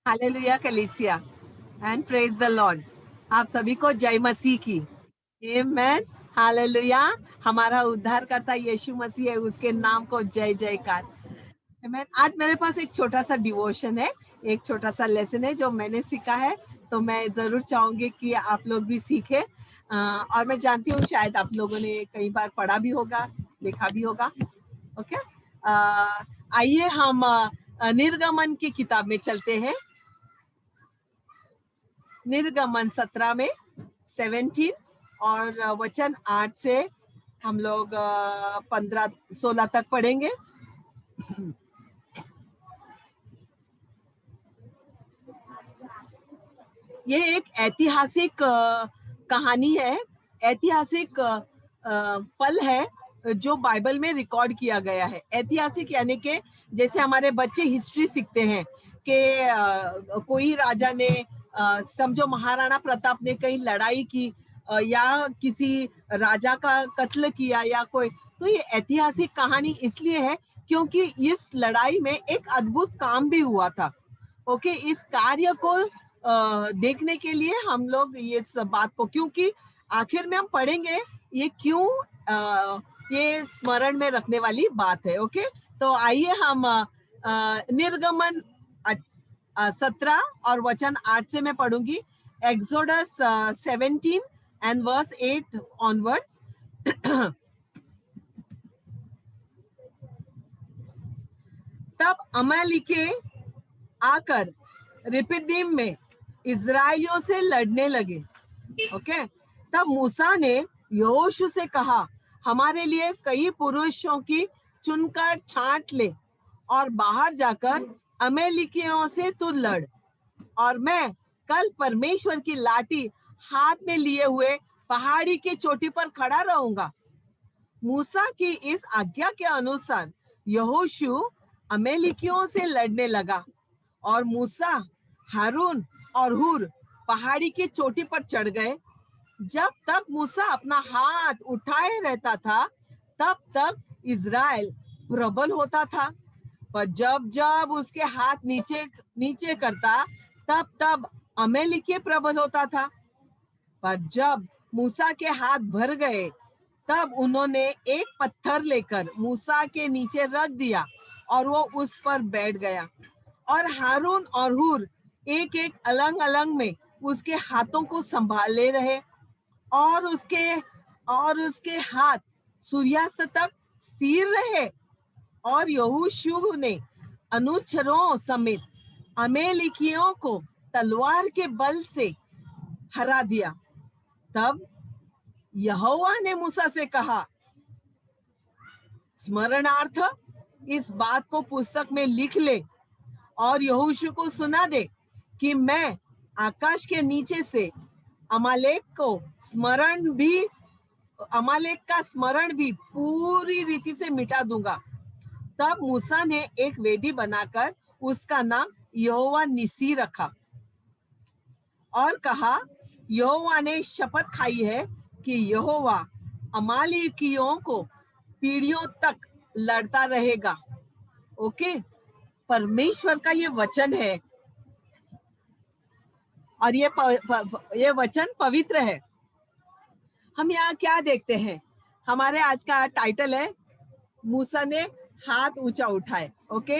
Hallelujah कलीसिया and praise the Lord. आप सभी को जय मसीह की। आमेन। हालेलुया। हमारा उद्धारकर्ता यीशु मसीह है, उसके नाम को जय जयकार। आमेन। आज मेरे पास एक छोटा सा डिवोशन है, एक छोटा सा लेसन है जो मैंने सीखा है, तो मैं जरूर चाहूंगी कि आप लोग भी सीखें। और मैं जानती हूँ शायद आप लोगों ने कई बार पढ़ा भी होगा, लिखा भी होगा। ओके, आइए हम निर्गमन की किताब में चलते हैं। निर्गमन 17 में 17 और वचन 8 से हम लोग 15-16 तक पढ़ेंगे। ये एक ऐतिहासिक कहानी है, ऐतिहासिक पल है जो बाइबल में रिकॉर्ड किया गया है। ऐतिहासिक यानी कि जैसे हमारे बच्चे हिस्ट्री सीखते हैं कि कोई राजा ने समझो महाराणा प्रताप ने कहीं लड़ाई की या किसी राजा का कत्ल किया या कोई, तो ये ऐतिहासिक कहानी इसलिए है क्योंकि इस लड़ाई में एक अद्भुत काम भी हुआ था। ओके, इस कार्य को देखने के लिए हम लोग ये सब बात को, क्योंकि आखिर में हम पढ़ेंगे ये क्यों ये स्मरण में रखने वाली बात है। ओके, तो आइए हम निर्गमन 17 और वचन 8 से मैं पढ़ूंगी। Exodus 17 and verse 8 onwards. तब अमालेकी आकर रिपिदीम में इजराइलियों से लड़ने लगे। ओके, तब मूसा ने यहोशू से कहा, हमारे लिए कई पुरुषों की चुनकर छांट ले और बाहर जाकर अमेलिकियों से तू लड़, और मैं कल परमेश्वर की लाठी हाथ में लिए हुए पहाड़ी की चोटी पर खड़ा रहूंगा। मूसा की इस आज्ञा के अनुसार यहोशू अमेलिकियों से लड़ने लगा, और मूसा, हारून और हूर पहाड़ी की चोटी पर चढ़ गए। जब तक मूसा अपना हाथ उठाए रहता था, तब तक इज़राइल प्रबल होता था, पर जब जब उसके हाथ नीचे नीचे करता, तब तब अमेलिकी प्रबल होता था। पर जब मूसा के हाथ भर गए, तब उन्होंने एक पत्थर लेकर मूसा के नीचे रख दिया और वो उस पर बैठ गया, और हारून और हूर एक एक अलग अलग में उसके हाथों को संभाले रहे, और उसके हाथ सूर्यास्त तक स्थिर रहे। और यहोशू ने अनुचरों समेत अमेलिकियों को तलवार के बल से हरा दिया। तब यहोवा ने मूसा से कहा, स्मरणार्थ इस बात को पुस्तक में लिख ले और यहोशू को सुना दे कि मैं आकाश के नीचे से अमालेक का स्मरण भी पूरी रीति से मिटा दूंगा। तब मूसा ने एक वेदी बनाकर उसका नाम यहोवा निसी रखा और कहा, यहोवा ने शपथ खाई है कि यहोवा अमालेकियों को पीढ़ियों तक लड़ता रहेगा। ओके, परमेश्वर का ये वचन है और ये वचन पवित्र है। हम यहाँ क्या देखते हैं? हमारे आज का टाइटल है, मूसा ने हाथ ऊंचा उठाए। ओके,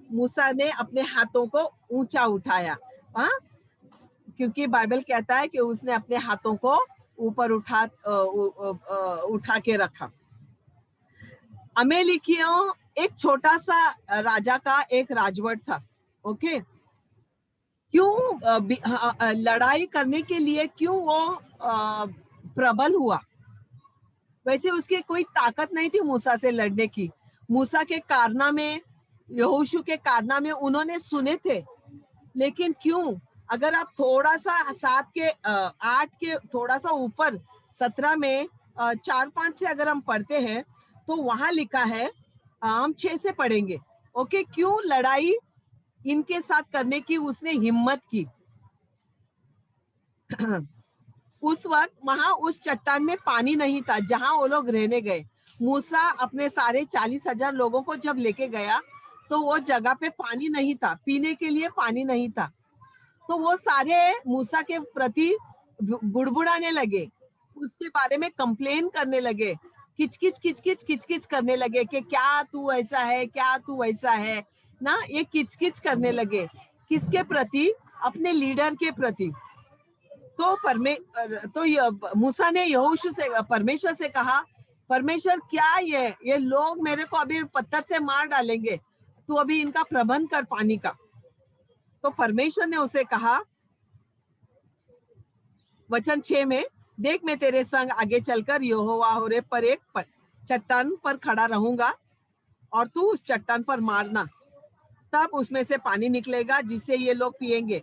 मूसा ने अपने हाथों को ऊंचा उठाया। हाँ, क्योंकि बाइबल कहता है कि उसने अपने हाथों को ऊपर उठा के रखा। अमेलिकियों एक छोटा सा राजा का एक राजवट था। ओके, क्यों लड़ाई करने के लिए क्यों वो प्रबल हुआ? वैसे उसकी कोई ताकत नहीं थी मूसा से लड़ने की। मूसा के कारनामे, यहोशू के कारनामे उन्होंने सुने थे, लेकिन क्यों? अगर आप थोड़ा सा 7 के 8 के थोड़ा सा ऊपर 17 में 4-5 से अगर हम पढ़ते हैं तो वहां लिखा है, हम 6 से पढ़ेंगे। ओके, क्यों लड़ाई इनके साथ करने की उसने हिम्मत की? उस वक्त वहां उस चट्टान में पानी नहीं था जहां वो लोग रहने गए। मूसा अपने सारे 40,000 लोगों को जब लेके गया तो वो जगह पे पानी नहीं था, पीने के लिए पानी नहीं था। तो वो सारे मूसा के प्रति बुड़बुड़ाने लगे, उसके बारे में कंप्लेन करने लगे, किचकिच किचकिच किचकिच करने लगे कि क्या तू ऐसा है, क्या तू वैसा है ना, ये किचकिच करने लगे। किसके प्रति? अपने लीडर के प्रति। तो मूसा ने यहोशू से, परमेश्वर से कहा, परमेश्वर क्या ये लोग मेरे को अभी पत्थर से मार डालेंगे, तू अभी इनका प्रबंध कर पानी का। तो परमेश्वर ने उसे कहा वचन 6 में, देख मैं तेरे संग आगे चलकर यहोवा होरेब पर एक चट्टान पर खड़ा रहूंगा और तू उस चट्टान पर मारना, तब उसमें से पानी निकलेगा जिससे ये लोग पिएंगे।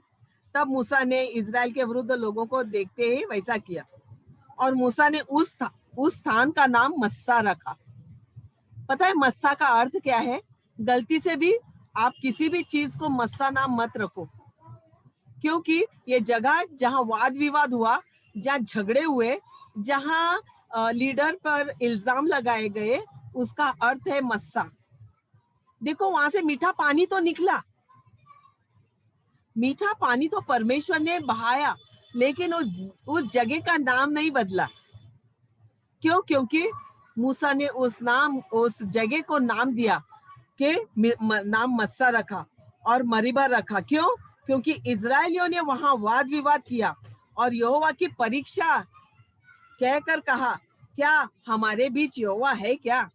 तब मूसा ने इजराइल के विरुद्ध लोगों को देखते ही वैसा किया और मूसा ने उस स्थान का नाम मस्सा रखा। पता है मस्सा का अर्थ क्या है? गलती से भी आप किसी भी चीज को मस्सा नाम मत रखो, क्योंकि ये जगह जहां वाद विवाद हुआ, जहां झगड़े हुए, जहां लीडर पर इल्जाम लगाए गए, उसका अर्थ है मस्सा। देखो वहां से मीठा पानी तो निकला, मीठा पानी तो परमेश्वर ने बहाया, लेकिन उस जगह का नाम नहीं बदला। क्यों? क्योंकि मूसा ने उस जगह को नाम दिया कि नाम मस्सा रखा और मरीबा रखा। क्यों? क्योंकि इजरायलियों ने वहां वाद विवाद किया और यहोवा की परीक्षा कहकर कहा, क्या हमारे बीच यहोवा है क्या?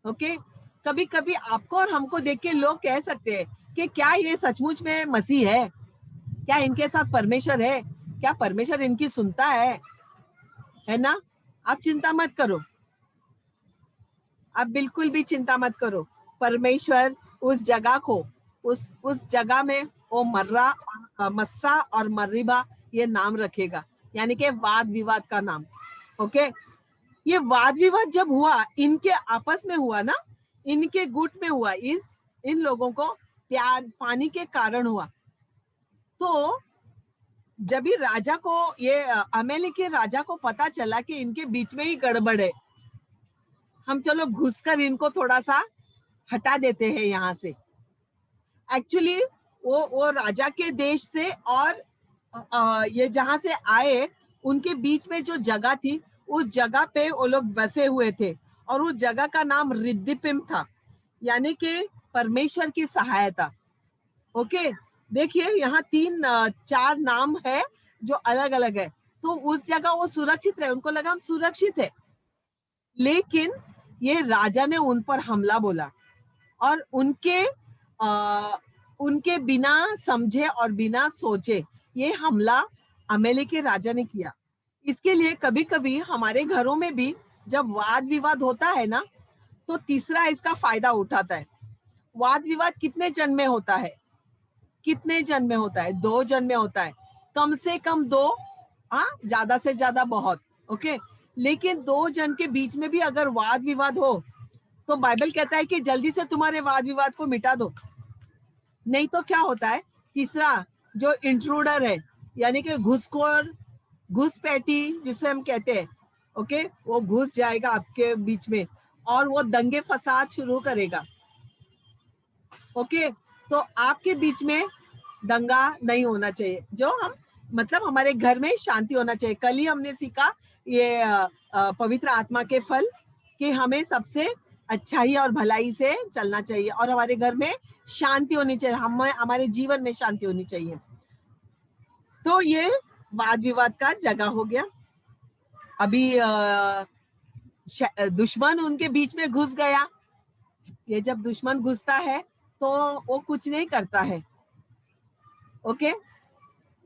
ओके, कभी कभी आपको और हमको देख के लोग कह सकते हैं कि क्या ये सचमुच में मसीह है? क्या इनके साथ परमेश्वर है? क्या परमेश्वर इनकी सुनता है ना? आप चिंता मत करो, आप बिल्कुल भी चिंता मत करो। परमेश्वर उस जगह को, उस जगह में वो मस्सा और मर्रिबा ये नाम रखेगा, यानी कि वाद विवाद का नाम। ओके, ये वाद विवाद जब हुआ, इनके आपस में हुआ ना, इनके गुट में हुआ, इन लोगों को प्यार पानी के कारण हुआ। तो जब भी राजा को, ये अमेली के राजा को पता चला कि इनके बीच में ही गड़बड़ है, हम चलो घुसकर इनको थोड़ा सा हटा देते हैं यहाँ से। एक्चुअली वो राजा के देश से और ये जहां से आए, उनके बीच में जो जगह थी, उस जगह पे वो लोग बसे हुए थे और उस जगह का नाम रिद्धिपिम था, यानी कि परमेश्वर की सहायता। ओके, देखिए यहाँ 4 नाम है जो अलग अलग है। तो उस जगह वो सुरक्षित रहे, उनको लगा हम सुरक्षित है, लेकिन ये राजा ने उन पर हमला बोला और उनके बिना समझे और बिना सोचे ये हमला अमेली के राजा ने किया। इसके लिए कभी कभी हमारे घरों में भी जब वाद विवाद होता है ना, तो तीसरा इसका फायदा उठाता है। वाद विवाद कितने जन में होता है? कितने जन में होता है? 2 जन में होता है, कम से कम 2, हाँ ज्यादा से ज्यादा बहुत। ओके, लेकिन 2 जन के बीच में भी अगर वाद विवाद हो, तो बाइबल कहता है कि जल्दी से तुम्हारे वाद विवाद को मिटा दो, नहीं तो क्या होता है, तीसरा जो इंट्रूडर है, यानी कि घुसखोर, घुसपैठी जिसे हम कहते हैं, ओके, वो घुस जाएगा आपके बीच में और वो दंगे फसाद शुरू करेगा। ओके, तो आपके बीच में दंगा नहीं होना चाहिए, जो हम मतलब हमारे घर में शांति होना चाहिए। कल ही हमने सीखा ये पवित्र आत्मा के फल, कि हमें सबसे अच्छाई और भलाई से चलना चाहिए और हमारे घर में शांति होनी चाहिए, हमारे जीवन में शांति होनी चाहिए। तो ये वाद विवाद का जगह हो गया। अभी दुश्मन उनके बीच में घुस गया। ये जब दुश्मन घुसता है तो वो कुछ नहीं करता है, ओके,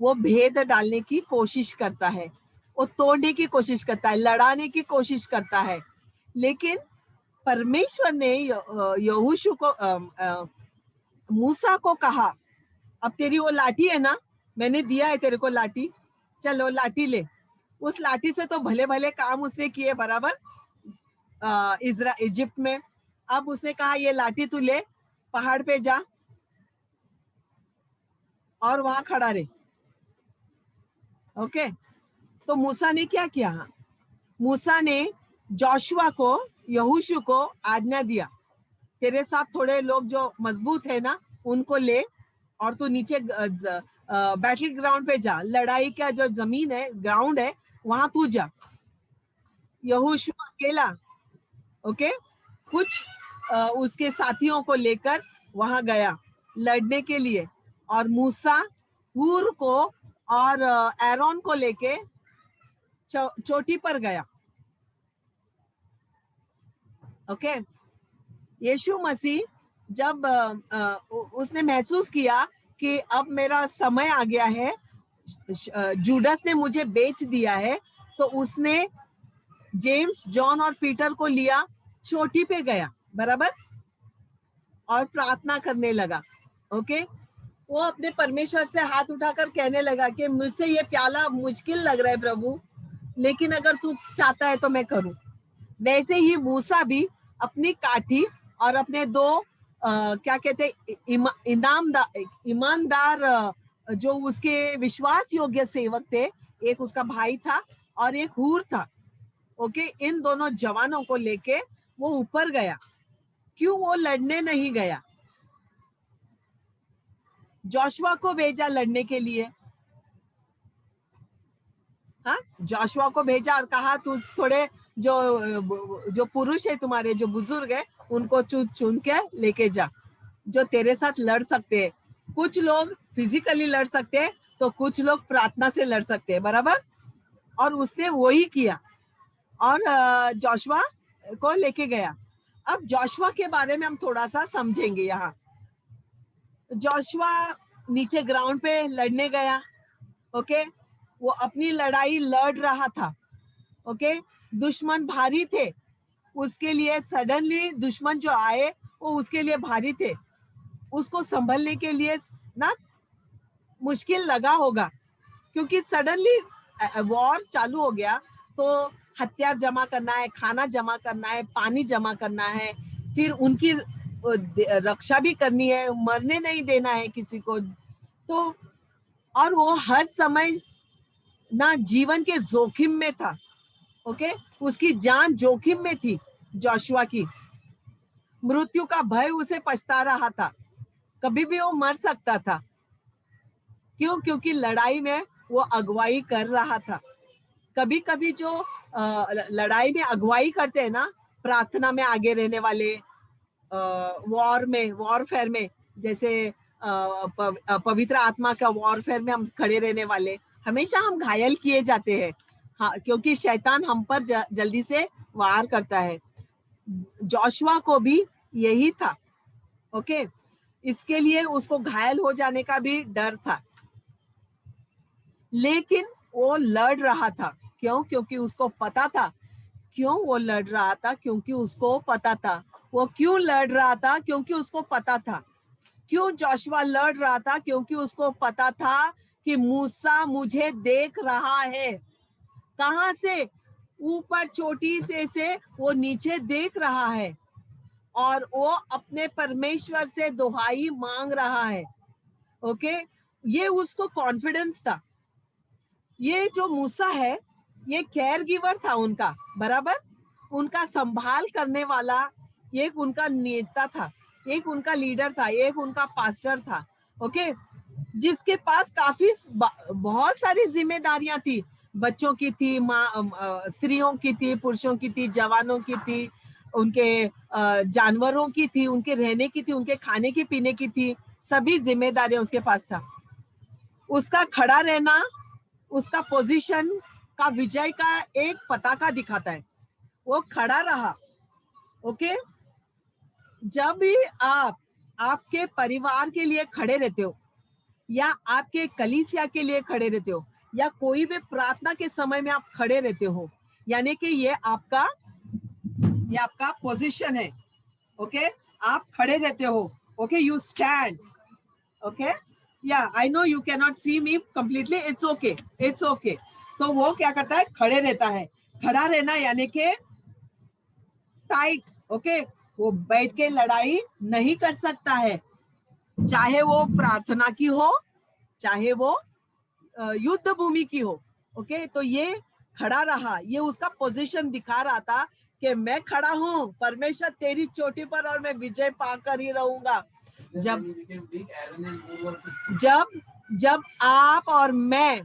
वो भेद डालने की कोशिश करता है, वो तोड़ने की कोशिश करता है, लड़ाने की कोशिश करता है। लेकिन परमेश्वर ने यहोशू को मूसा को कहा, अब तेरी वो लाठी है ना, मैंने दिया है तेरे को लाठी, चलो लाठी ले। उस लाठी से तो भले भले काम उसने किए बराबर इजिप्ट में। अब उसने कहा ये लाठी तू ले, पहाड़ पे जा और वहां खड़ा रहे। ओके, तो मूसा ने क्या किया? मूसा ने जोशुआ को, यहोशू को आज्ञा दिया, तेरे साथ थोड़े लोग जो मजबूत है ना, उनको ले और तू नीचे बैटल ग्राउंड पे जा, लड़ाई का जो जमीन है, ग्राउंड है, वहां तू जा। यहोशू अकेला, ओके, कुछ उसके साथियों को लेकर वहां गया लड़ने के लिए, और मूसा हूर को और एरोन को लेके चोटी पर गया। ओके, यीशु मसीह जब उसने महसूस किया कि अब मेरा समय आ गया है, जूडस ने मुझे बेच दिया है, तो उसने जेम्स, जॉन और पीटर को लिया, चोटी पे गया, बराबर, और प्रार्थना करने लगा। ओके, वो अपने परमेश्वर से हाथ उठाकर कहने लगा कि मुझसे ये प्याला मुश्किल लग रहा है प्रभु, लेकिन अगर तू चाहता है तो मैं करूं। वैसे ही मूसा भी अपनी काठी और अपने दो क्या कहते ईमानदार जो उसके विश्वास योग्य सेवक थे, एक उसका भाई था और एक हूर था। ओके, इन दोनों जवानों को लेके वो ऊपर गया। क्यों वो लड़ने नहीं गया? जोशुआ को भेजा लड़ने के लिए, हाँ, जोशुआ को भेजा और कहा तू थोड़े जो पुरुष है तुम्हारे, जो बुजुर्ग है, उनको चुन के लेके जा, जो तेरे साथ लड़ सकते हैं। कुछ लोग फिजिकली लड़ सकते हैं, तो कुछ लोग प्रार्थना से लड़ सकते हैं, बराबर। और उसने वही किया और जोशुआ को लेके गया। अब जोशुआ के बारे में हम थोड़ा सा समझेंगे। यहाँ जोशुआ नीचे ग्राउंड पे लड़ने गया। ओके, वो अपनी लड़ाई लड़ रहा था। ओके, दुश्मन भारी थे उसके लिए, सडनली दुश्मन जो आए वो उसके लिए भारी थे, उसको संभलने के लिए ना मुश्किल लगा होगा, क्योंकि सडनली वॉर चालू हो गया, तो हथियार जमा करना है, खाना जमा करना है, पानी जमा करना है, फिर उनकी रक्षा भी करनी है, मरने नहीं देना है किसी को। तो और वो हर समय ना जीवन के जोखिम में था। ओके, उसकी जान जोखिम में थी। जोशुआ की मृत्यु का भय उसे पछता रहा था, कभी भी वो मर सकता था। क्यों? क्योंकि लड़ाई में वो अगुवाई कर रहा था। कभी कभी जो लड़ाई में अगुवाई करते हैं ना, प्रार्थना में आगे रहने वाले, वॉरफेयर में, जैसे पवित्र आत्मा का वॉरफेयर में हम खड़े रहने वाले, हमेशा हम घायल किए जाते हैं। हाँ, क्योंकि शैतान हम पर जल्दी से वार करता है। जोशुआ को भी यही था। ओके, इसके लिए उसको घायल हो जाने का भी डर था, लेकिन वो लड़ रहा था। क्यों? क्योंकि उसको पता था। क्यों वो लड़ रहा था? क्योंकि उसको पता था। वो क्यों लड़ रहा था? क्योंकि उसको पता था। क्यों जोशुआ लड़ रहा था? क्योंकि उसको पता था कि मूसा मुझे देख रहा है। कहां से? ऊपर चोटी से वो नीचे देख रहा है, और वो अपने परमेश्वर से दुहाई मांग रहा है। ओके, ये उसको कॉन्फिडेंस था। ये जो मूसा है, ये केयर गिवर था उनका, बराबर, उनका संभाल करने वाला, एक उनका नेता था, एक उनका लीडर था, एक उनका पास्टर था। ओके, जिसके पास काफी बहुत सारी जिम्मेदारियां थी। बच्चों की थी, स्त्रियों की थी, पुरुषों की थी, जवानों की थी, उनके जानवरों की थी, उनके रहने की थी, उनके खाने की पीने की थी। सभी जिम्मेदारियां उसके पास था। उसका खड़ा रहना, उसका पोजीशन का विजय का एक पताका दिखाता है। वो खड़ा रहा। ओके, जब भी आप आपके परिवार के लिए खड़े रहते हो, या आपके कलीसिया के लिए खड़े रहते हो, या कोई भी प्रार्थना के समय में आप खड़े रहते हो, यानी कि ये आपका पोजीशन है। ओके, आप खड़े रहते हो। Okay, you stand. Okay, yeah I know you can not see me completely, it's okay, it's okay. तो वो क्या करता है? खड़े रहता है। खड़ा रहना यानी कि टाइट। ओके, वो बैठ के लड़ाई नहीं कर सकता है, चाहे वो प्रार्थना की हो, चाहे वो युद्ध भूमि की हो। ओके, तो ये खड़ा रहा, ये उसका पोजीशन दिखा रहा था कि मैं खड़ा हूं परमेश्वर तेरी चोटी पर, और मैं विजय पाकर ही रहूंगा। जब जब आप और मैं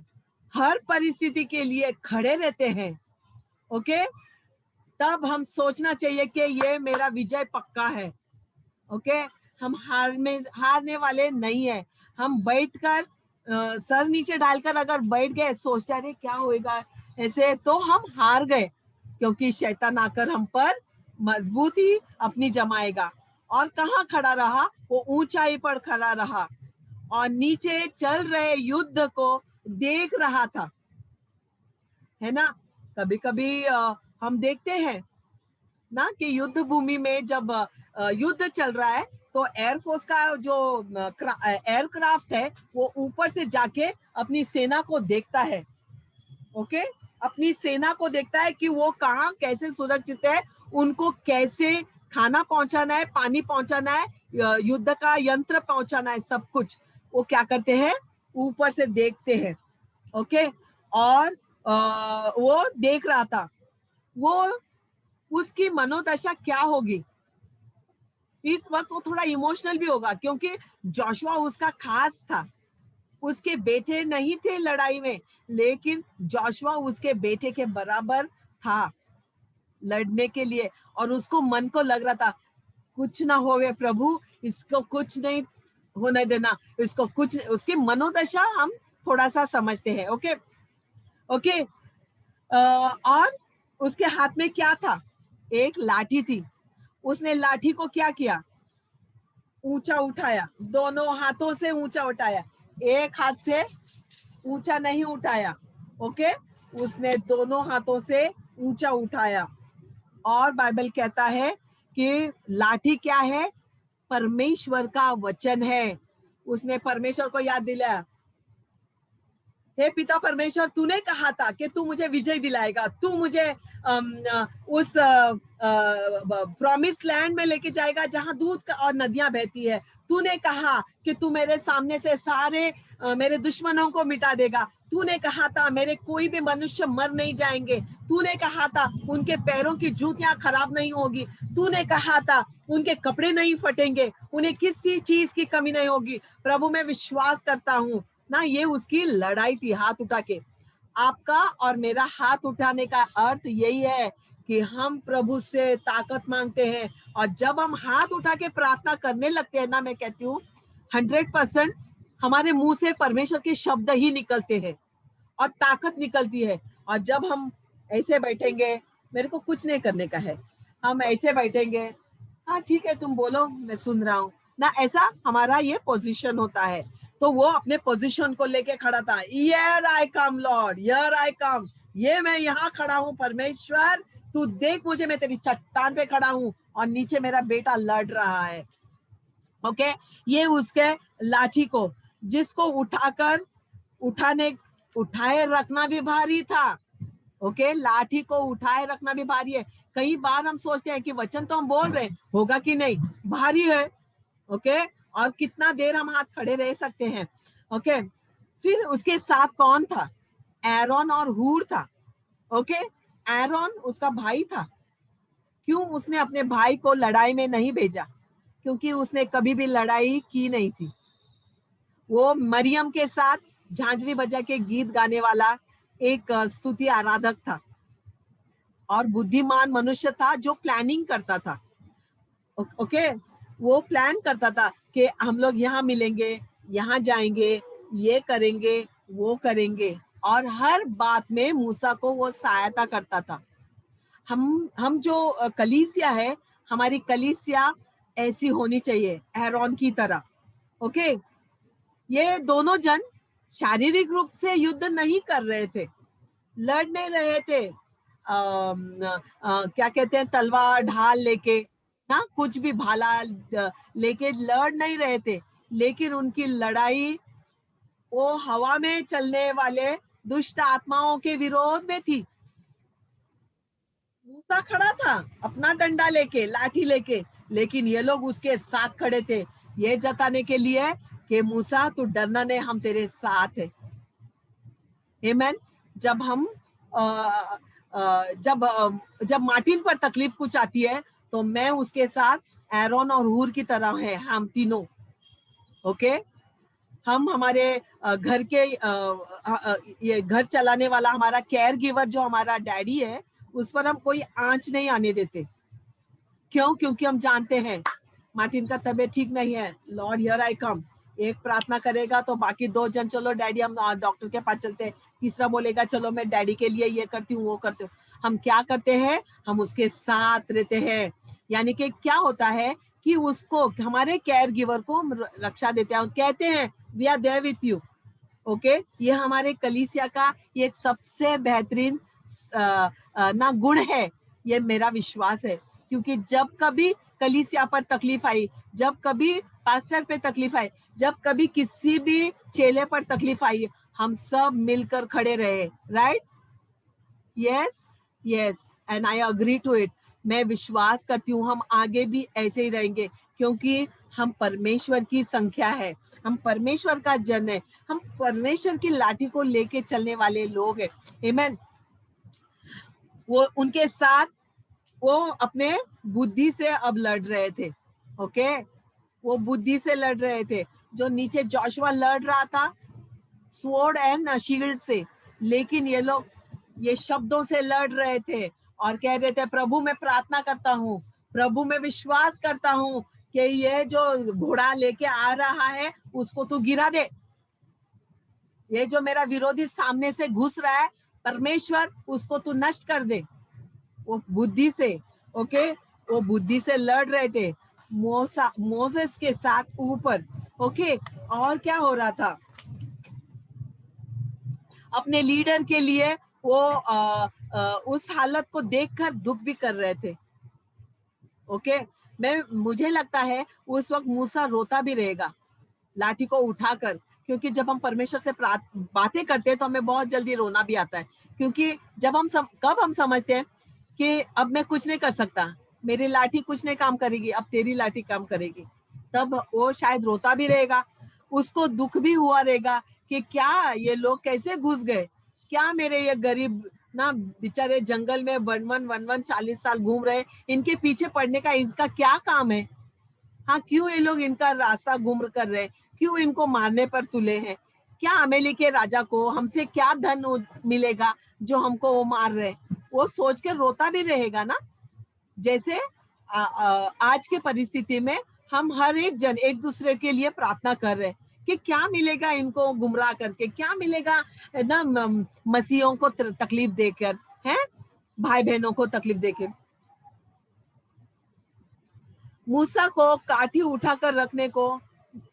हर परिस्थिति के लिए खड़े रहते हैं, ओके, तब हम सोचना चाहिए कि ये मेरा विजय पक्का है। ओके, हम हारने वाले नहीं है। हम बैठकर सर नीचे डालकर अगर बैठ गए, सोचते अरे क्या होएगा ऐसे, तो हम हार गए, क्योंकि शैतान आकर हम पर मजबूती अपनी जमाएगा। और कहाँ खड़ा रहा? वो ऊंचाई पर खड़ा रहा और नीचे चल रहे युद्ध को देख रहा था, है ना। कभी कभी हम देखते हैं ना कि युद्ध भूमि में जब युद्ध चल रहा है, तो एयरफोर्स का जो एयरक्राफ्ट है वो ऊपर से जाके अपनी सेना को देखता है। ओके, अपनी सेना को देखता है कि वो कहाँ कैसे सुरक्षित है, उनको कैसे खाना पहुंचाना है, पानी पहुंचाना है, युद्ध का यंत्र पहुंचाना है, सब कुछ वो क्या करते हैं, ऊपर से देखते हैं। ओके, और वो देख रहा था, वो उसकी मनोदशा क्या होगी इस वक्त। वो थोड़ा इमोशनल भी होगा, क्योंकि जोशुआ उसका खास था। उसके बेटे नहीं थे लड़ाई में, लेकिन जोशुआ उसके बेटे के बराबर था लड़ने के लिए। और उसको मन को लग रहा था, कुछ ना होवे प्रभु, इसको कुछ नहीं होने देना, इसको कुछ। उसकी मनोदशा हम थोड़ा सा समझते हैं। ओके ओके, और उसके हाथ में क्या था? एक लाठी थी। उसने लाठी को क्या किया? ऊंचा उठाया, दोनों हाथों से ऊंचा उठाया, एक हाथ से ऊंचा नहीं उठाया। ओके, उसने दोनों हाथों से ऊंचा उठाया। और बाइबल कहता है कि लाठी क्या है? परमेश्वर का वचन है। उसने परमेश्वर को याद दिलाया, हे पिता परमेश्वर, तूने कहा था कि तू मुझे विजय दिलाएगा, तू मुझे उस प्रॉमिस लैंड में लेके जाएगा जहां दूध और नदियां बहती है। तूने कहा कि तू मेरे सामने से सारे मेरे दुश्मनों को मिटा देगा। तूने कहा था मेरे कोई भी मनुष्य मर नहीं जाएंगे। तूने कहा था उनके पैरों की जूतियां खराब नहीं होगी। तूने कहा था उनके कपड़े नहीं फटेंगे, उन्हें किसी चीज की कमी नहीं होगी। प्रभु मैं विश्वास करता हूँ ना, ये उसकी लड़ाई थी हाथ उठा के। आपका और मेरा हाथ उठाने का अर्थ यही है कि हम प्रभु से ताकत मांगते हैं। और जब हम हाथ उठा के प्रार्थना करने लगते हैं ना, मैं कहती हूँ 100% हमारे मुंह से परमेश्वर के शब्द ही निकलते हैं और ताकत निकलती है। और जब हम ऐसे बैठेंगे, मेरे को कुछ नहीं करने का है, हम ऐसे बैठेंगे, हाँ ठीक है तुम बोलो मैं सुन रहा हूँ ना, ऐसा हमारा ये पोजीशन होता है। तो वो अपने पोजीशन को लेके खड़ा था, here I come Lord, here I come, ये मैं यहाँ खड़ा हूँ परमेश्वर, तू देख मुझे, मैं तेरी चट्टान पे खड़ा हूँ और नीचे मेरा बेटा लड़ रहा है। ओके, ये उसके लाठी को, जिसको उठाए रखना भी भारी था। ओके, लाठी को उठाए रखना भी भारी है। कई बार हम सोचते हैं कि वचन तो हम बोल रहे हैं, होगा कि नहीं, भारी है। ओके, और कितना देर हम हाथ खड़े रह सकते हैं। ओके, फिर उसके साथ कौन था? एरोन और हूर था। ओके, एरोन उसका भाई था। क्यों उसने अपने भाई को लड़ाई में नहीं भेजा? क्योंकि उसने कभी भी लड़ाई की नहीं थी। वो मरियम के साथ झांझरी बजा के गीत गाने वाला एक स्तुति आराधक था और बुद्धिमान मनुष्य था जो प्लानिंग करता था। ओके, वो प्लान करता था कि हम लोग यहाँ मिलेंगे, यहाँ जाएंगे, ये करेंगे, वो करेंगे, और हर बात में मूसा को वो सहायता करता था। हम जो कलीसिया है, हमारी कलीसिया ऐसी होनी चाहिए एरोन की तरह। ओके, ये दोनों जन शारीरिक रूप से युद्ध नहीं कर रहे थे, लड़ नहीं रहे थे, क्या कहते हैं, तलवार ढाल लेके ना, कुछ भी भाला लेके लड़ नहीं रहे थे, लेकिन उनकी लड़ाई वो हवा में चलने वाले दुष्ट आत्माओं के विरोध में थी। मूसा खड़ा था अपना डंडा लेके, लाठी लेके, लेकिन ये लोग उसके साथ खड़े थे, ये जताने के लिए कि मूसा तू डरना नहीं, हम तेरे साथ है। आमेन। जब हम जब मार्टिन पर तकलीफ कुछ आती है, तो मैं उसके साथ एरोन और हूर की तरह है, हम तीनों। ओके। हम हमारे घर के ये घर चलाने वाला हमारा केयर गिवर जो हमारा डैडी है, उस पर हम कोई आंच नहीं आने देते। क्यों? क्योंकि हम जानते हैं मार्टिन का तबीयत ठीक नहीं है, लॉर्ड हियर आई कम। एक प्रार्थना करेगा तो बाकी 2 जन चलो डैडी हम डॉक्टर के पास चलते हैं, तीसरा बोलेगा चलो मैं डैडी के लिए ये करती हूँ वो करती हूँ। हम क्या करते हैं? हम उसके साथ रहते हैं। यानी कि क्या होता है कि उसको हमारे केयर गिवर को हम रक्षा देते हैं, कहते हैं we are there with you. Okay, ये हमारे कलीसिया का ये एक सबसे बेहतरीन ना गुण है, ये मेरा विश्वास है। क्योंकि जब कभी कलीसिया पर तकलीफ आई, जब कभी पास्टर पे तकलीफ आई, जब कभी किसी भी चेले पर तकलीफ आई, हम सब मिलकर खड़े रहे। Right? Yes, yes, and I agree to it. मैं विश्वास करती हूँ हम आगे भी ऐसे ही रहेंगे, क्योंकि हम परमेश्वर की संख्या है, हम परमेश्वर का जन है, हम परमेश्वर की लाठी को लेके चलने वाले लोग हैं। आमीन। वो उनके साथ वो अपने बुद्धि से अब लड़ रहे थे। ओके, वो बुद्धि से लड़ रहे थे। जो नीचे जोशुआ लड़ रहा था स्वॉर्ड एंड शील्ड से, लेकिन ये लोग ये शब्दों से लड़ रहे थे और कह रहे थे प्रभु मैं प्रार्थना करता हूँ, प्रभु मैं विश्वास करता हूँ कि ये जो घोड़ा लेके आ रहा है उसको तू गिरा दे, ये जो मेरा विरोधी सामने से घुस रहा है परमेश्वर उसको तू नष्ट कर दे। वो बुद्धि से, ओके, वो बुद्धि से लड़ रहे थे मोसेस के साथ ऊपर। ओके, और क्या हो रहा था? अपने लीडर के लिए वो उस हालत को देखकर दुख भी कर रहे थे। ओके, मुझे लगता है उस वक्त मूसा रोता भी रहेगा लाठी को उठाकर, क्योंकि जब हम परमेश्वर से बातें करते हैं तो हमें बहुत जल्दी रोना भी आता है। क्योंकि जब कब हम समझते हैं कि अब मैं कुछ नहीं कर सकता, मेरी लाठी कुछ नहीं काम करेगी, अब तेरी लाठी काम करेगी, तब वो शायद रोता भी रहेगा, उसको दुख भी हुआ रहेगा कि क्या ये लोग कैसे घुस गए, क्या मेरे ये गरीब ना बेचारे जंगल में वन वन 40 साल घूम रहे, इनके पीछे पड़ने का इसका क्या काम है? हाँ, क्यों ये लोग इनका रास्ता गुम कर रहे हैं? क्यों इनको मारने पर तुले हैं? क्या अमेली के राजा को हमसे क्या धन मिलेगा जो हमको वो मार रहे? वो सोच के रोता भी रहेगा ना। जैसे आज के परिस्थिति में हम हर एक जन एक दूसरे के लिए प्रार्थना कर रहे हैं कि क्या मिलेगा इनको गुमराह करके, क्या मिलेगा ना मसीहों को तकलीफ देकर, हैं भाई बहनों को तकलीफ देकर। मूसा को काठी उठाकर रखने को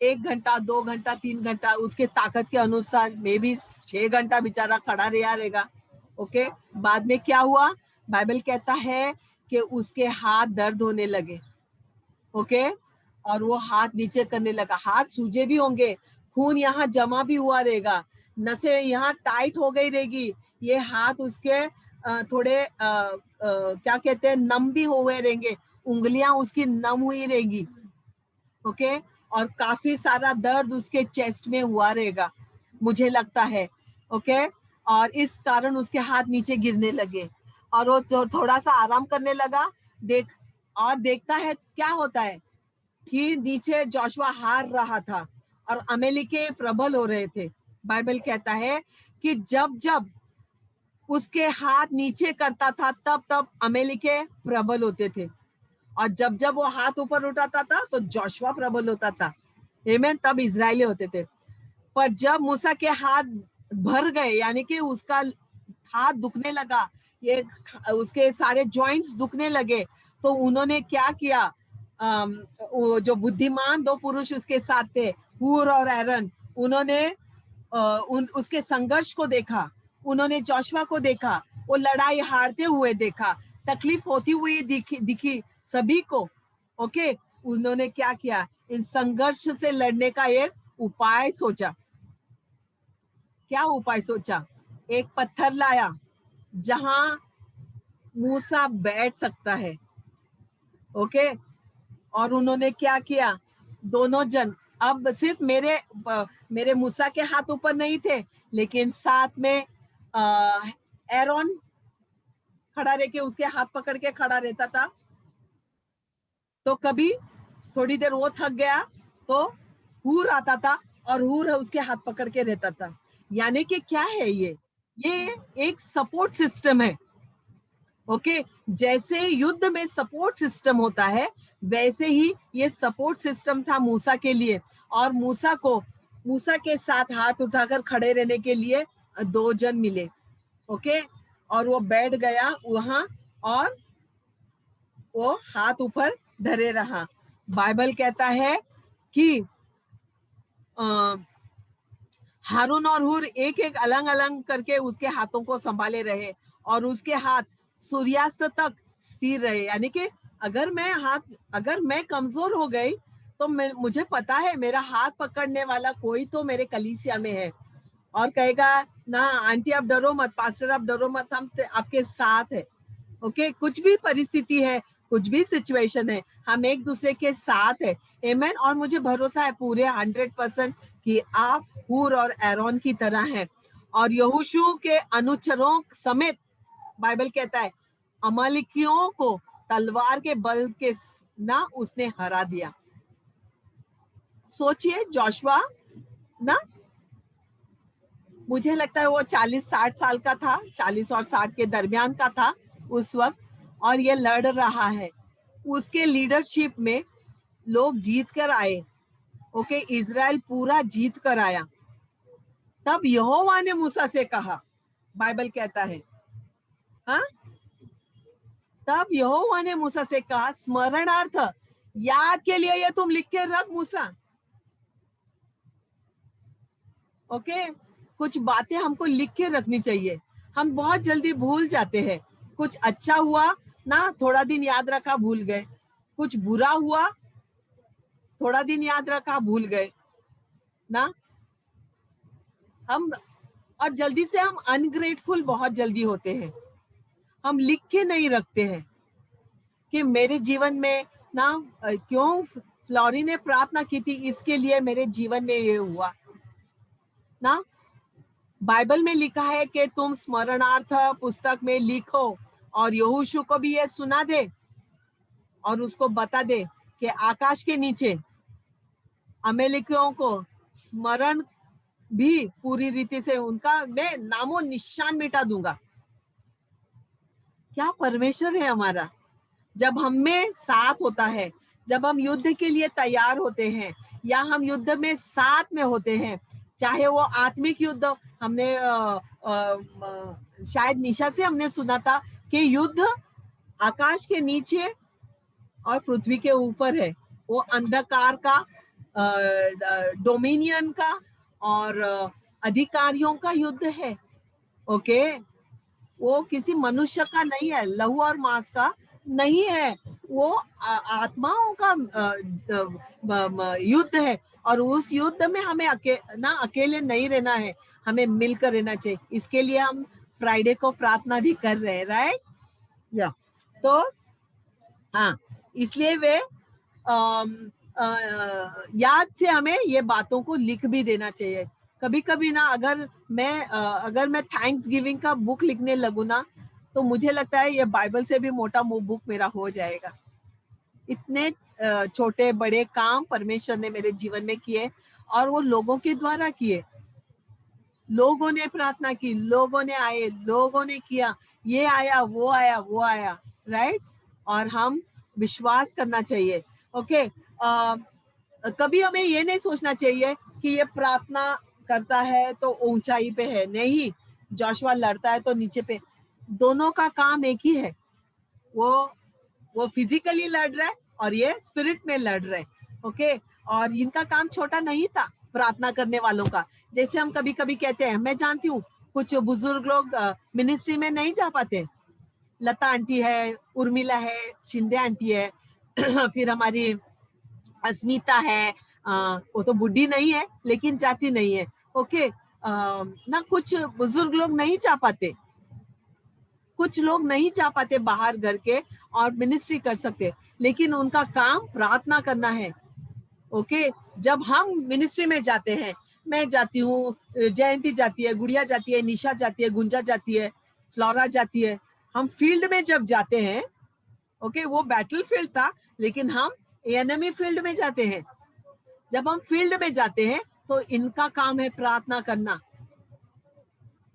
1 घंटा 2 घंटा 3 घंटा उसके ताकत के अनुसार मे भी 6 घंटा बेचारा खड़ा रहा रहेगा। ओके, बाद में क्या हुआ? बाइबल कहता है कि उसके हाथ दर्द होने लगे। ओके, और वो हाथ नीचे करने लगा, हाथ सूजे भी होंगे, खून यहाँ जमा भी हुआ रहेगा, नसें यहाँ टाइट हो गई रहेगी, ये हाथ उसके थोड़े क्या कहते हैं नम भी हुए रहेंगे, उंगलियां उसकी नम हुई रहेगी। ओके, और काफी सारा दर्द उसके चेस्ट में हुआ रहेगा मुझे लगता है। ओके, और इस कारण उसके हाथ नीचे गिरने लगे और वो थोड़ा सा आराम करने लगा। देखता है क्या होता है कि नीचे जोशुआ हार रहा था और अमेरिके प्रबल हो रहे थे। बाइबल कहता है कि जब जब उसके हाथ नीचे करता था तब तब अमेरिके प्रबल होते थे, और जब जब वो हाथ ऊपर उठाता था तो जोशुआ प्रबल होता था। आमीन, तब इजरायली होते थे। पर जब मूसा के हाथ भर गए, यानी कि उसका हाथ दुखने लगा, ये उसके सारे जॉइंट्स दुखने लगे, तो उन्होंने क्या किया? वो जो बुद्धिमान 2 पुरुष उसके साथ थे, हूर और एरन, उन्होंने उसके संघर्ष को देखा, उन्होंने जोशुआ को देखा, वो लड़ाई हारते हुए देखा, तकलीफ होती हुई दिखी सभी को। ओके, उन्होंने क्या किया? इन संघर्ष से लड़ने का एक उपाय सोचा। क्या उपाय सोचा? एक पत्थर लाया जहां मूसा बैठ सकता है। ओके, और उन्होंने क्या किया? दोनों जन अब सिर्फ मेरे मूसा के हाथ ऊपर नहीं थे, लेकिन साथ में एरोन खड़ा रह के उसके हाथ पकड़ के खड़ा रहता था। तो कभी थोड़ी देर वो थक गया तो हूर आता था और हूर उसके हाथ पकड़ के रहता था। यानी कि क्या है ये एक सपोर्ट सिस्टम है। ओके, जैसे युद्ध में सपोर्ट सिस्टम होता है, वैसे ही ये सपोर्ट सिस्टम था मूसा के लिए। और मूसा के साथ हाथ उठाकर खड़े रहने के लिए दो जन मिले। ओके, और वो बैठ गया वहां और वो हाथ ऊपर धरे रहा। बाइबल कहता है कि हारून और हूर एक एक अलग अलग करके उसके हाथों को संभाले रहे और उसके हाथ सूर्यास्त तक स्थिर रहे। यानी कि अगर मैं कमजोर हो गई तो मुझे पता है मेरा हाथ पकड़ने वाला कोई तो मेरे कलीसिया में है और कहेगा ना आंटी आप डरो मत, पास्टर आप डरो मत, हम आपके साथ है। ओके, कुछ भी परिस्थिति है, कुछ भी सिचुएशन है, हम एक दूसरे के साथ है। आमेन। और मुझे भरोसा है पूरे 100% कि आप हूर और एरोन की तरह हैं। और यहोशू के अनुचरों समेत बाइबल कहता है अमालेकियों को तलवार के बल के ना उसने हरा दिया। सोचिए जोशुआ ना, मुझे लगता है वो 40-60 साल का था, 40 और 60 के दरमियान का था उस वक्त, और ये लड़ रहा है। उसके लीडरशिप में लोग जीत कर आए। ओके, इजराइल पूरा जीत कर आया। तब यहोवा ने मूसा से कहा, बाइबल कहता है, हाँ, तब यहोवा ने मूसा से कहा, स्मरणार्थ याद के लिए ये तुम लिख के रख मूसा। ओके, कुछ बातें हमको लिख के रखनी चाहिए। हम बहुत जल्दी भूल जाते हैं। कुछ अच्छा हुआ ना, थोड़ा दिन याद रखा, भूल गए। कुछ बुरा हुआ, थोड़ा दिन याद रखा, भूल गए ना। हम और जल्दी से हम अनग्रेटफुल बहुत जल्दी होते हैं। हम लिख के नहीं रखते हैं कि मेरे जीवन में ना क्यों फ्लोरी ने प्रार्थना की थी, इसके लिए मेरे जीवन में ये हुआ ना। बाइबल में लिखा है कि तुम स्मरणार्थ पुस्तक में लिखो और यहोशू को भी ये सुना दे और उसको बता दे कि आकाश के नीचे अमेरिकियों को स्मरण भी पूरी रीति से उनका मैं नामो निशान मिटा दूंगा। क्या परमेश्वर है हमारा। जब हम में साथ होता है, जब हम युद्ध के लिए तैयार होते हैं या हम युद्ध में साथ में होते हैं, चाहे वो आत्मिक युद्ध, हमने शायद निशा से हमने सुना था कि युद्ध आकाश के नीचे और पृथ्वी के ऊपर है। वो अंधकार का, डोमिनियन का और अधिकारियों का युद्ध है। ओके, वो किसी मनुष्य का नहीं है, लहू और मांस का नहीं है, वो आत्माओं का युद्ध है। और उस युद्ध में हमें अकेले नहीं रहना है, हमें मिलकर रहना चाहिए। इसके लिए हम फ्राइडे को प्रार्थना भी कर रहे हैं, राइट या। तो हाँ, इसलिए वे याद से हमें ये बातों को लिख भी देना चाहिए। कभी कभी ना अगर मैं थैंक्स गिविंग का बुक लिखने लगूँ ना, तो मुझे लगता है ये बाइबल से भी मोटा बुक मेरा हो जाएगा। इतने छोटे बड़े काम परमेश्वर ने मेरे जीवन में किए और वो लोगों के द्वारा किए। लोगों ने प्रार्थना की, लोगों ने आए, लोगों ने किया, ये आया वो आया वो आया, राइट। और हम विश्वास करना चाहिए। ओके, कभी हमें ये नहीं सोचना चाहिए कि ये प्रार्थना करता है तो ऊंचाई पे है। नहीं, जोशुआ लड़ता है तो नीचे पे। दोनों का काम एक ही है। वो फिजिकली लड़ रहा है और ये स्पिरिट में लड़ रहे हैं। ओके, और इनका काम छोटा नहीं था प्रार्थना करने वालों का। जैसे हम कभी कभी कहते हैं, मैं जानती हूँ कुछ बुजुर्ग लोग मिनिस्ट्री में नहीं जा पाते। लता आंटी है, उर्मिला है, शिंदे आंटी है फिर हमारी अस्मिता है, वो तो बुढ़ी नहीं है लेकिन जाती नहीं है। ओके, ना कुछ बुजुर्ग लोग नहीं जा पाते, कुछ लोग नहीं जा पाते बाहर घर के और मिनिस्ट्री कर सकते, लेकिन उनका काम प्रार्थना करना है। ओके, जब हम मिनिस्ट्री में जाते हैं, मैं जाती हूँ, जयंती जाती है, गुड़िया जाती है, निशा जाती है, गुंजा जाती है, फ्लोरा जाती है, हम फील्ड में जब जाते हैं, ओके, वो बैटल फील्ड था लेकिन हम एनिमी फील्ड में जाते हैं। जब हम फील्ड में जाते हैं तो इनका काम है प्रार्थना करना।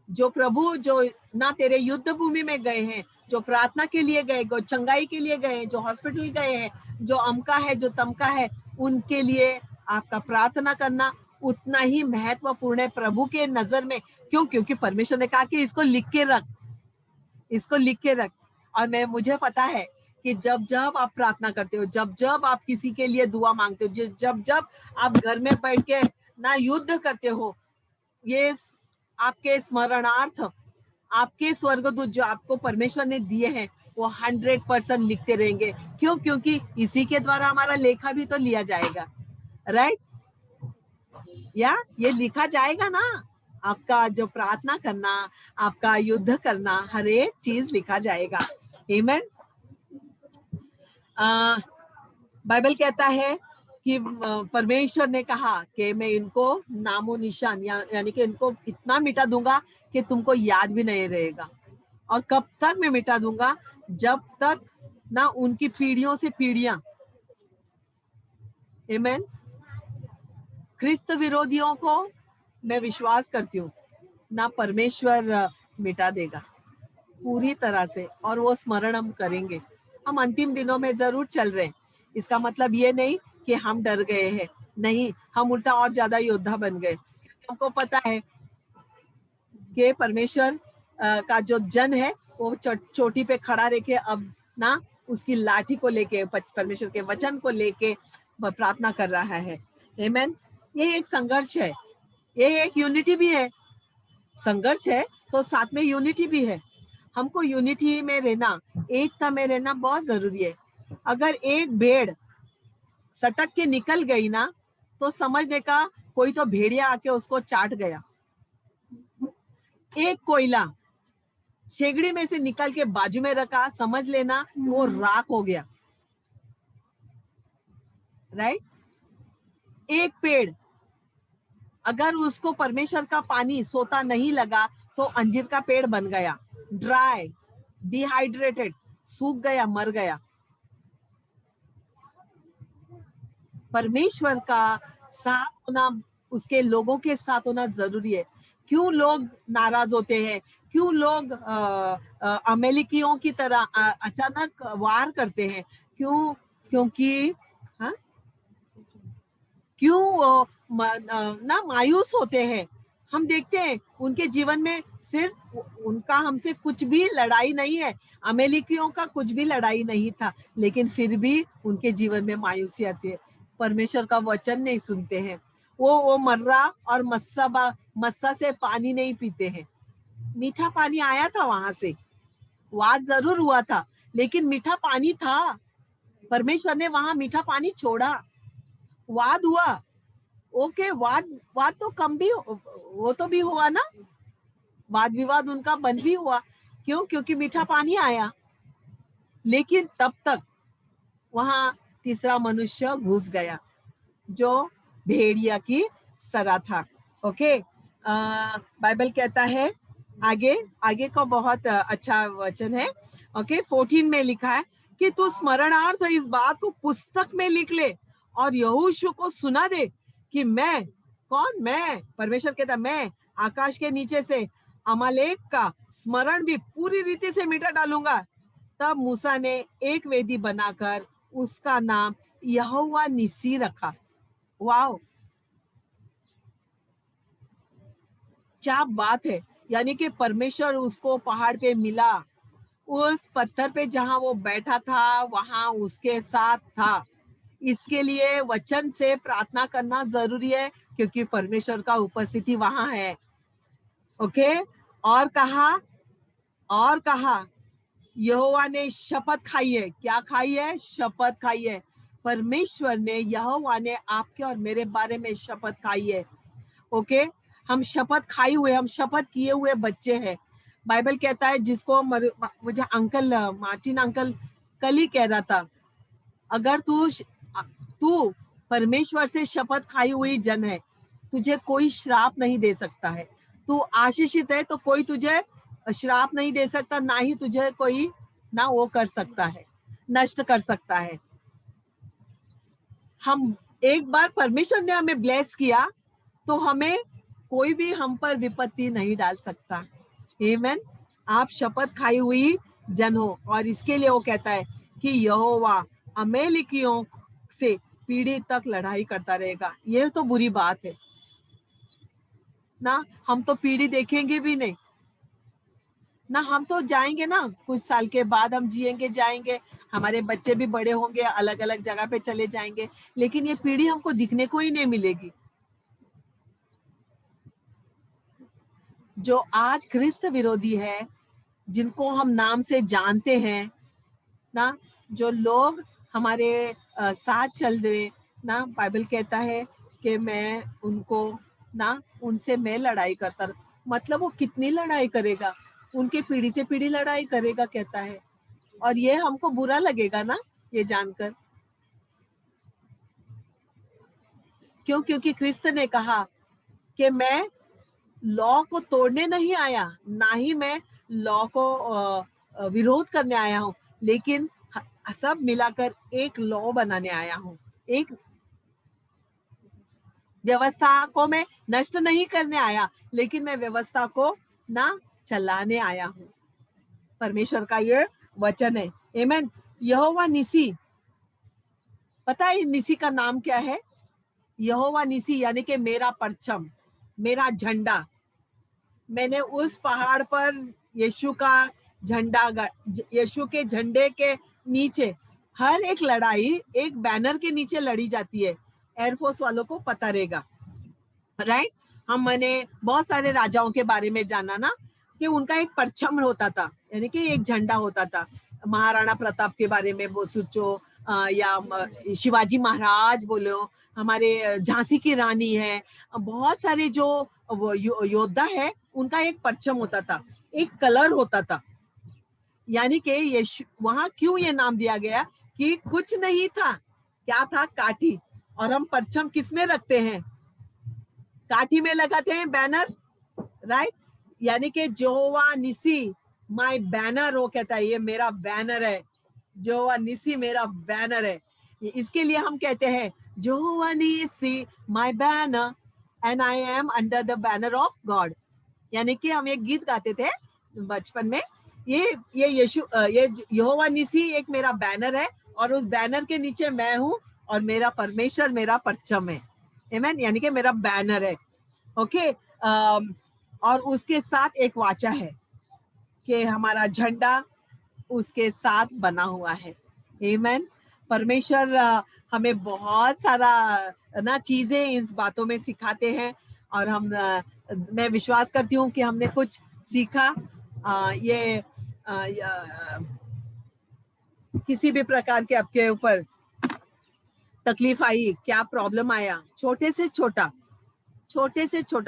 जो प्रभु जो ना तेरे युद्ध भूमि में गए हैं, जो प्रार्थना के लिए गए, जो चंगाई के लिए गए, जो हॉस्पिटल गए हैं, जो अमका है, जो तमका है, उनके लिए आपका प्रार्थना करना उतना ही महत्वपूर्ण है प्रभु के नजर में। क्यों? क्योंकि परमेश्वर ने कहा कि इसको लिख के रख, इसको लिख के रख। और मुझे पता है कि जब जब आप प्रार्थना करते हो, जब जब आप किसी के लिए दुआ मांगते हो, जब जब आप घर में बैठ के ना युद्ध करते हो, ये आपके स्मरणार्थ आपके स्वर्गदूत जो आपको परमेश्वर ने दिए हैं वो 100% लिखते रहेंगे। क्यों? क्योंकि इसी के द्वारा हमारा लेखा भी तो लिया जाएगा, राइट? या ये लिखा जाएगा ना, आपका जो प्रार्थना करना, आपका युद्ध करना, हर एक चीज लिखा जाएगा। आमीन। बाइबल कहता है कि परमेश्वर ने कहा कि मैं इनको नामो निशान यानी कि इनको इतना मिटा दूंगा कि तुमको याद भी नहीं रहेगा। और कब तक मैं मिटा दूंगा? जब तक ना उनकी पीढ़ियों से पीढ़ियां। आमीन। ख्रिस्त विरोधियों को मैं विश्वास करती हूँ ना परमेश्वर मिटा देगा पूरी तरह से, और वो स्मरण हम करेंगे। हम अंतिम दिनों में जरूर चल रहे हैं, इसका मतलब ये नहीं कि हम डर गए हैं, नहीं, हम उल्टा और ज्यादा योद्धा बन गए। हमको पता है कि परमेश्वर का जो जन है वो चोटी पे खड़ा रह के अब ना उसकी लाठी को लेके, परमेश्वर के वचन को लेके प्रार्थना कर रहा है। आमीन। ये एक संघर्ष है, ये एक यूनिटी भी है। संघर्ष है तो साथ में यूनिटी भी है। हमको यूनिटी में रहना, एकता में रहना बहुत जरूरी है। अगर एक भेड़ सटक के निकल गई ना तो समझने का कोई तो भेड़िया आके उसको चाट गया। एक कोयला शेगड़ी में से निकल के बाजू में रखा, समझ लेना वो राख हो गया, राइट? एक पेड़ अगर उसको परमेश्वर का पानी सोता नहीं लगा तो अंजीर का पेड़ बन गया, ड्राई, डिहाइड्रेटेड, सूख गया, मर गया। परमेश्वर का साथ होना, उसके लोगों के साथ होना जरूरी है। क्यों लोग नाराज होते हैं? क्यों लोग अमेरिकियों की तरह अचानक वार करते हैं? क्यों? क्योंकि हाँ, क्यों ना मायूस होते हैं? हम देखते हैं उनके जीवन में सिर्फ उनका हमसे कुछ भी लड़ाई नहीं है, अमेरिकियों का कुछ भी लड़ाई नहीं था, लेकिन फिर भी उनके जीवन में मायूसी आती है। परमेश्वर का वचन नहीं सुनते हैं। वो मर्रा और मस्सा से पानी नहीं पीते हैं। मीठा पानी आया था वहां से, वाद जरूर हुआ था, लेकिन मीठा पानी था। परमेश्वर ने वहां मीठा पानी छोड़ा, वाद हुआ, ओके, वाद तो कम भी वो तो भी हुआ ना, वाद विवाद उनका बंद भी हुआ। क्यों? क्योंकि मीठा पानी आया। लेकिन तब तक वहां तीसरा मनुष्य घुस गया जो भेड़िया की तरह था। ओके, बाइबल कहता है आगे, आगे का बहुत अच्छा वचन है। ओके, 14 में लिखा है कि तू स्मरणार्थ इस बात को पुस्तक में लिख ले और यहोशू को सुना दे कि मैं कौन? मैं परमेश्वर कहता, मैं आकाश के नीचे से अमालेक का स्मरण भी पूरी रीति से मिटा डालूंगा। तब मूसा ने एक वेदी बनाकर उसका नाम यहोवा निसी रखा। वाओ, क्या बात है! यानी कि परमेश्वर उसको पहाड़ पे मिला, उस पत्थर पे जहां वो बैठा था वहां उसके साथ था। इसके लिए वचन से प्रार्थना करना जरूरी है क्योंकि परमेश्वर का उपस्थिति वहां है। ओके, और कहा यहोवा ने शपथ खाई है। क्या खाई है? शपथ खाई है। परमेश्वर ने, यहोवा ने आपके और मेरे बारे में शपथ खाई है। ओके, हम शपथ खाई हुए, हम शपथ किए हुए बच्चे हैं। बाइबल कहता है, जिसको मुझे अंकल मार्टिन अंकल कल ही कह रहा था, अगर तू परमेश्वर से शपथ खाई हुई जन है, तुझे कोई श्राप नहीं दे सकता है। तू आशीषित है तो कोई तुझे श्राप नहीं दे सकता, ना ही तुझे कोई ना वो कर सकता है, नष्ट कर सकता है। हम एक बार परमेश्वर ने हमें ब्लेस किया तो हमें कोई भी हम पर विपत्ति नहीं डाल सकता। आमेन। आप शपथ खाई हुई जन हो, और इसके लिए वो कहता है कि यहोवा अमेलिकियों से पीढ़ी तक लड़ाई करता रहेगा। ये तो बुरी बात है ना, हम तो पीढ़ी देखेंगे भी नहीं ना, हम तो जाएंगे ना, कुछ साल के बाद हम जिएंगे जाएंगे, हमारे बच्चे भी बड़े होंगे, अलग अलग जगह पे चले जाएंगे, लेकिन ये पीढ़ी हमको दिखने को ही नहीं मिलेगी। जो आज ख्रिस्त विरोधी है, जिनको हम नाम से जानते हैं ना, जो लोग हमारे साथ चल रहे ना, बाइबल कहता है कि मैं उनको ना, उनसे मैं लड़ाई करता। मतलब वो कितनी लड़ाई करेगा, उनके पीढ़ी से पीढ़ी लड़ाई करेगा कहता है, और ये हमको बुरा लगेगा ना ये जानकर। क्यों? क्योंकि ख्रिस्त ने कहा कि मैं लॉ को तोड़ने नहीं आया, ना ही मैं लॉ को विरोध करने आया हूँ, लेकिन सब मिलाकर एक लॉ बनाने आया हूँ। एक व्यवस्था को मैं नष्ट नहीं करने आया, लेकिन मैं व्यवस्था को ना चलाने आया हूँ। परमेश्वर का ये वचन है। आमेन। यहोवा निसी, पता है निसी का नाम क्या है? यहोवा निसी यानी कि मेरा परचम, मेरा झंडा। मैंने उस पहाड़ पर यीशु का झंडा, यीशु के झंडे के नीचे हर एक लड़ाई एक बैनर के नीचे लड़ी जाती है। एयरफोर्स वालों को पता रहेगा, राइट। मैंने बहुत सारे राजाओं के बारे में जाना ना, कि उनका एक परचम होता था, यानी कि एक झंडा होता था। महाराणा प्रताप के बारे में वो सोचो, या शिवाजी महाराज बोलो, हमारे झांसी की रानी है, बहुत सारे जो योद्धा है, उनका एक परचम होता था, एक कलर होता था। यानी कि ये वहां क्यों ये नाम दिया गया कि कुछ नहीं था, क्या था? काठी। और हम परचम किस में रखते हैं? काठी में लगाते हैं, बैनर, राइट। यानी कि जोवा निसी माय बैनर, वो कहता है ये मेरा बैनर है, जोवा निसी मेरा बैनर है। इसके लिए हम कहते हैं Jehovah Nissi my banner and I am under the banner of God. यानी कि हम एक गीत गाते थे बचपन में, ये यहोवा निसी एक मेरा बैनर है, और उस बैनर के नीचे मैं हूँ, और मेरा परमेश्वर मेरा परचम है। आमेन। यानी कि मेरा बैनर है। ओके। और उसके साथ एक वाचा है कि हमारा झंडा उसके साथ बना हुआ है। आमेन। परमेश्वर हमें बहुत सारा ना चीजें इस बातों में सिखाते हैं, और मैं विश्वास करती हूँ कि हमने कुछ सीखा। ये किसी भी प्रकार के आपके ऊपर तकलीफ आई, क्या प्रॉब्लम आया, छोटे से छोटा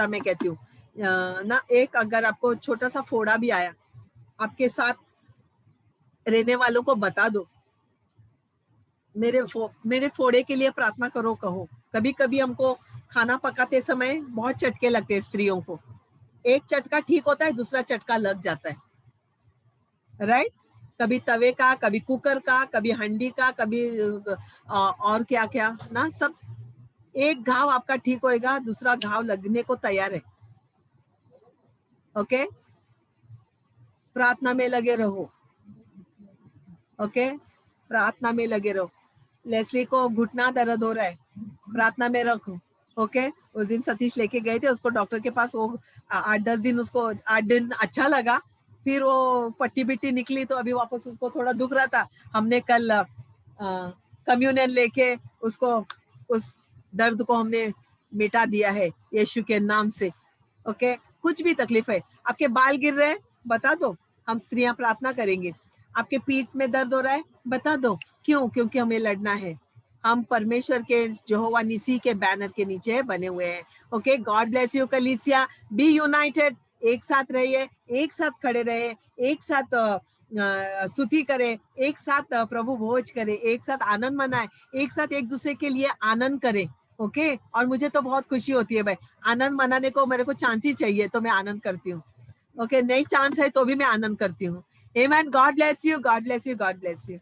मैं कहती हूँ ना, एक अगर आपको छोटा सा फोड़ा भी आया, आपके साथ रहने वालों को बता दो, मेरे फोड़े के लिए प्रार्थना करो, कहो। कभी कभी हमको खाना पकाते समय बहुत चटके लगते हैं स्त्रियों को, एक चटका ठीक होता है, दूसरा चटका लग जाता है, राइट। कभी तवे का, कभी कुकर का, कभी हंडी का, कभी और क्या क्या ना, सब। एक घाव आपका ठीक होएगा, दूसरा घाव लगने को तैयार है। ओके। प्रार्थना में लगे रहो। ओके। प्रार्थना में लगे रहो। लेस्ली को घुटना दर्द हो रहा है, प्रार्थना में रखो। ओके। उस दिन सतीश लेके गए थे उसको डॉक्टर के पास, वो 8-10 दिन, उसको 8 दिन अच्छा लगा, फिर वो पट्टी बिट्टी निकली, तो अभी वापस उसको थोड़ा दुख रहा था। हमने कल कम्युनियन लेके उसको, उस दर्द को हमने मिटा दिया है यीशु के नाम से। ओके। कुछ भी तकलीफ है, आपके बाल गिर रहे हैं, बता दो, हम स्त्रियां प्रार्थना करेंगे। आपके पीठ में दर्द हो रहा है, बता दो। क्यों? क्योंकि हमें लड़ना है। हम परमेश्वर के यहोवा निसी के बैनर के नीचे बने हुए हैं। ओके। गॉड ब्लेस यू कलीसिया, बी यूनाइटेड, एक साथ रहिए, एक साथ खड़े रहे, एक साथ स्तुति करें, एक साथ प्रभु भोज करें, एक साथ आनंद मनाएं, एक साथ एक दूसरे के लिए आनंद करें। ओके। और मुझे तो बहुत खुशी होती है भाई, आनंद मनाने को मेरे को चांस ही चाहिए तो मैं आनंद करती हूँ। ओके। नहीं चांस है तो भी मैं आनंद करती हूँ। Amen. God bless you, God bless you, God bless you.